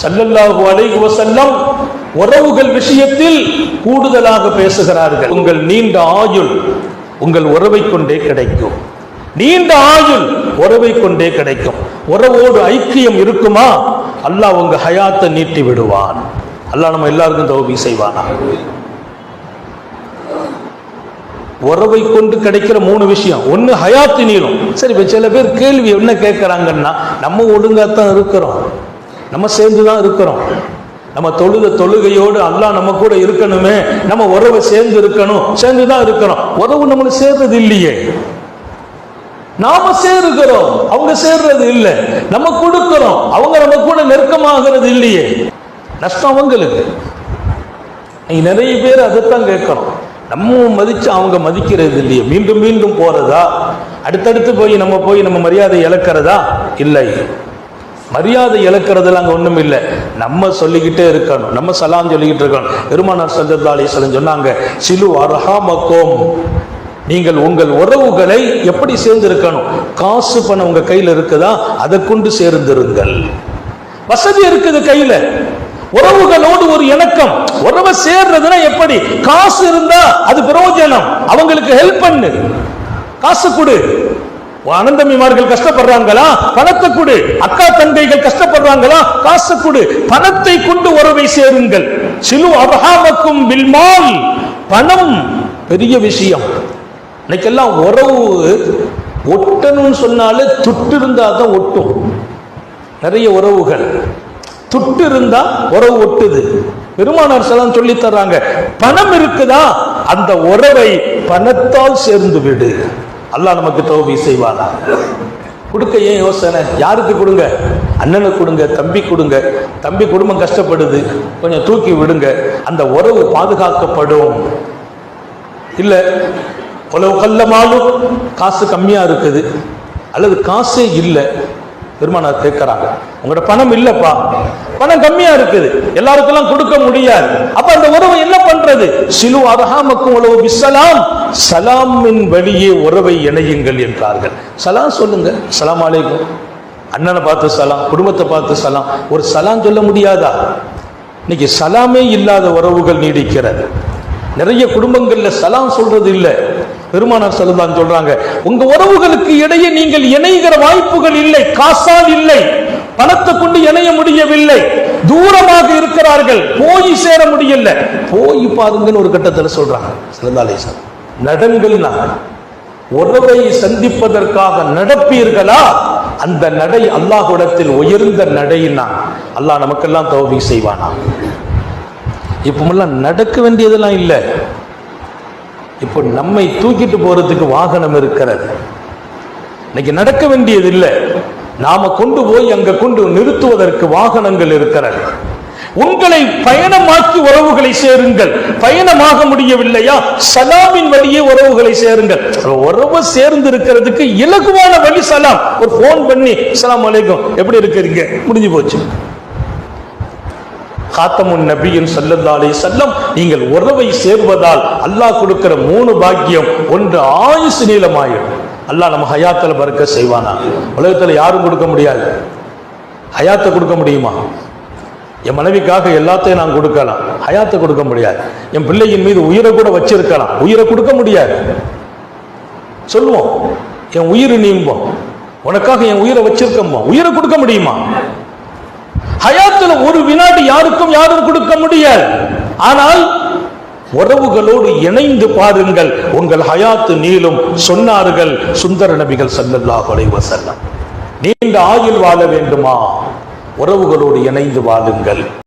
ஸல்லல்லாஹு அலைஹி வஸல்லம் உறவுகள் விஷயத்தில் கூடுதலாக பேசுகிறார்கள். உங்கள் நீண்ட ஆயுள் உங்கள் உறவை கொண்டே கிடைக்கும். நீண்ட ஆயுள் உறவை கொண்டே கிடைக்கும். உறவோடு ஐக்கியம் இருக்குமா, அல்லாஹ் உங்க ஹயாத்தை நீட்டி விடுவான். அல்லாஹ் நம்ம எல்லாருக்கும் தௌபீக் செய்வானா. உறவை கொண்டு கிடைக்கிற 3 விஷயம். ஒன்னு ஹயாத்து நீளும். சரி, இப்ப சில பேர் கேள்வி என்ன கேட்கிறாங்கன்னா, நம்ம ஒழுங்காத்தான் இருக்கிறோம், நம்ம சேர்ந்துதான் இருக்கிறோம், நம்ம தொழுகையோடு அல்லாஹ் நம்ம கூட இருக்கணுமே, நம்ம உறவை சேர்ந்து இருக்கணும், சேர்ந்துதான் இருக்கிறோம். உறவு நம்மளுக்கு சேர்றது இல்லையே. நாம சேருகிறோம், அவங்க சேர்றது இல்லை. நம்ம கொடுக்கிறோம், அவங்க நம்ம கூட நெருக்கமாகிறது இல்லையே. நஷ்டம் அவங்களுக்கு. நிறைய பேர் அதைத்தான் கேட்கணும். நம்ம மதிச்சு அவங்க மதிக்கிறது இல்லையே. மீண்டும் மீண்டும் போறதா, அடுத்தடுத்து போய் நம்ம மரியாதை இழக்கிறதா? இல்லை, மரியாதை இழக்கிறதுல அங்க ஒண்ணும் இல்லை. நம்ம சொல்லிக்கிட்டே இருக்கணும், நம்ம சலாம் சொல்லிக்கிட்டு இருக்கணும். பெருமானார் ஸல்லல்லாஹு அலைஹி வஸல்லம் சொன்னாங்க, சிலு அர்ஹாமக்கும், நீங்கள் உங்கள் உறவுகளை எப்படி சேர்ந்து இருக்கணும்? காசு பணம் உங்க கையில இருக்குதா, அதை கொண்டு சேர்ந்திருங்கள். வசதி இருக்குது கையில, உறவுகளோடு ஒரு இணக்கம். உறவை சேர்றதுன்னா எப்படி? காசு இருந்தா அது பிரயோஜனம், அவங்களுக்கு ஹெல்ப் பண்ணு, காசு கொடு. அனந்தமிமார்கள் கஷ்டப்படுறாங்களா, பணத்தை கொடு. அக்கா தங்கைகள் கஷ்டப்படுறாங்களா, காசு கொடு. பணத்தை கொண்டு உறவை சேருங்கள். சிலு அர்ஹாமக்கும் பில்மால், பணம் பெரிய விஷயம். இன்னைக்கெல்லாம் உறவு ஒட்டணும்னு சொன்னாலே துட்டு இருந்தா தான் ஒட்டும். நிறைய உறவுகள் துட்டு இருந்தா உறவு ஒட்டுது. பெருமானார் ஸல்லல்லாஹு சொல்லி தர்றாங்க, பணம் இருக்குதா அந்த உறவை பணத்தால் சேர்ந்து விடு. அல்லாஹ் நமக்கு தௌபீக் செய்வானா. கொடுக்க ஏன் யோசனை? யாருக்கு கொடுங்க? அண்ணனுக்கு கொடுங்க, தம்பி கொடுங்க. தம்பி குடும்பம் கஷ்டப்படுது, கொஞ்சம் தூக்கி விடுங்க, அந்த உறவு பாதுகாக்கப்படும். இல்ல உலக கல்லமாலும் காசு கம்மியா இருக்குது, அல்லது காசே இல்லை, பெருமானார் கேட்கிறாங்க, உங்களோட பணம் இல்லப்பா, பணம் கம்மியா இருக்குது, எல்லாருக்கெல்லாம் கொடுக்க முடியாது, அப்ப அந்த உறவை என்ன பண்றது? சிலு அர்ஹாமக்கும் உலவு பிஸ்ஸலாம், சலாமின் வழியே உறவை இணையுங்கள் என்றார்கள். சலாம் சொல்லுங்க, ஸலாம் அலைக்கும். அண்ணனை பார்த்து சலாம், குடும்பத்தை பார்த்து சலாம். ஒரு சலாம் சொல்ல முடியாதா? இன்னைக்கு சலாமே இல்லாத உறவுகள் நீடிக்கிறது. நிறைய குடும்பங்கள்ல சலாம் சொல்றது இல்லை. பெருமானார் ஸல்லல்லாஹு சொல்றாங்க, உங்க உறவுகளுக்கு இடையே நீங்கள் இணைகிற வாய்ப்புகள் இல்லை, காசால் இல்லை, பணத்தை கொண்டு இணைய முடியவில்லை, தூரமாக இருக்கிறார்கள், போய் சேர முடியல. போய் பாருங்கன்னு ஒரு கட்டத்தில் சொல்றாங்க ஸல்லல்லாஹு அலைஹி வஸல்லம். நடங்கள்னா உறவை சந்திப்பதற்காக நடப்பீர்களா, அந்த நடை அல்லாஹ்விடத்தில் உயர்ந்த நடைனா அல்லாஹ் நமக்கெல்லாம் தௌபீக் செய்வானா. இப்பெல்லாம் நடக்க வேண்டியதெல்லாம் இல்லை. இப்போ நம்மை தூக்கிட்டு போறதுக்கு வாகனம் இருக்கிறது. இன்னைக்கு நடக்க வேண்டியது இல்லை, நாம கொண்டு போய் அங்க கொண்டு நிறுத்துவதற்கு வாகனங்கள் இருக்கிறது. உங்களை பயணமாக்கி உறவுகளை சேருங்கள். பயணமாக முடியவில்லையா, சலாமின் வழியே உறவுகளை சேருங்கள். உறவு சேர்ந்து இருக்கிறதுக்கு இலகுவான வழி சலாம். ஒரு போன் பண்ணி அஸ்ஸலாமு அலைக்கும், எப்படி இருக்கிறீங்க, முடிஞ்சு போச்சு. காத்தமுன் நபியின் ஸல்லல்லாஹு அலைஹி வஸல்லம், நீங்கள் உறவை சேர்வதால் அல்லாஹ் கொடுக்கிற 3 பாக்கியம். ஒன்று, ஆயுசு நீளமாயிடும். அல்லாஹ் நம்ம ஹயாத்தில் பறக்க செய்வானா. உலகத்தில் யாரும் கொடுக்க முடியாது. ஹயாத்தை கொடுக்க முடியுமா? என் மனைவிக்காக எல்லாத்தையும் நான் கொடுக்கலாம், ஹயாத்தை கொடுக்க முடியாது. என் பிள்ளையின் மீது உயிரை கூட வச்சிருக்கலாம், உயிரை கொடுக்க முடியாது. சொல்லுவோம், என் உயிர் நீம்போம், உனக்காக என் உயிரை வச்சிருக்கோம், உயிரை கொடுக்க முடியுமா? ஹயாத்துல ஒரு வினாடி யாரும் கொடுக்க முடியாது. ஆனால் உறவுகளோடு இணைந்து பாருங்கள், உங்கள் ஹயாத்து நீளும். சொன்னார்கள் சுந்தர நபிகள் ஸல்லல்லாஹு அலைஹி வஸல்லம், நீண்ட ஆயுள் வாழ வேண்டுமா, உறவுகளோடு இணைந்து வாழுங்கள்.